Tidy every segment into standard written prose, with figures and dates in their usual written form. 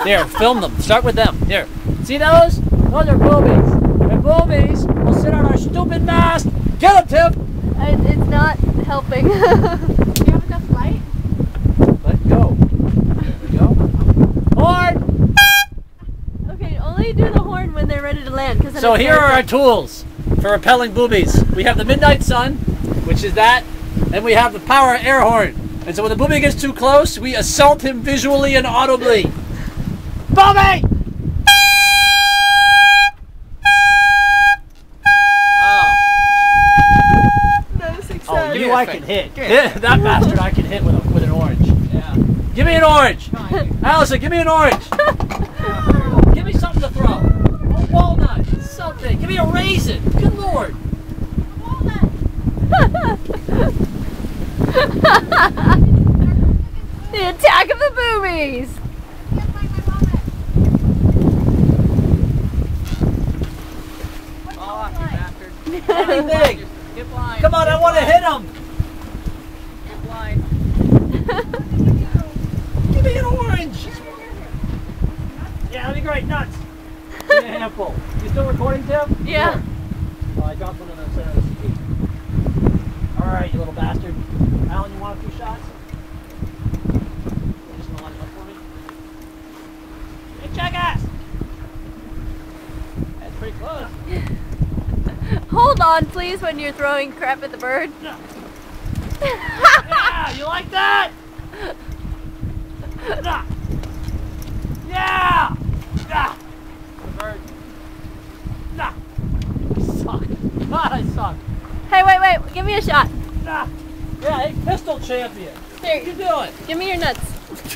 Here, film them. Start with them. Here. See those? Those are boobies. And boobies will sit on our stupid mast. Get them, Tim! It's not helping. Do you have enough light? Let go. There we go. Horn! Okay, only do the horn when they're ready to land. So here are our tools for repelling boobies. We have the midnight sun, which is that, and we have the power air horn. And so when the booby gets too close, we assault him visually and audibly. Booby! Oh, you I can hit. That bastard I can hit with an orange. Yeah. Give me an orange! Allison, give me an orange! Give me something to throw. A walnut, something. Give me a raisin. Good lord. The attack of the boobies! Anything. Come on, I want to hit him. Get blind. Give me an orange. Yeah, that'd be great. Nuts. Give me a handful. You still recording, Tim? Yeah. Sure. Oh, I dropped one in the center of the seat. All right, you little bastard. Alan, you want a few shots? You're just gonna line it up for me? Hey, jackass! That's pretty close. Hold on, please, when you're throwing crap at the bird. No. Yeah, you like that? Nah. Yeah! Nah. The bird. Nah. I suck. God, I suck. Hey, wait, give me a shot. Nah. Yeah, hey, pistol champion. Here, What you doing? give me your nuts.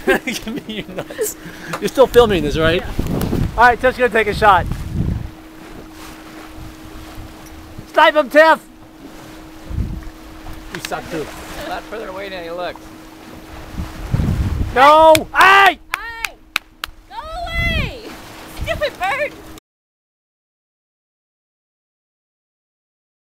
Give me your nuts. You're still filming this, right? Yeah. All right, Tiff's gonna take a shot. Snipe him, Tiff! You suck too. A lot further away than he looks. No! Hey!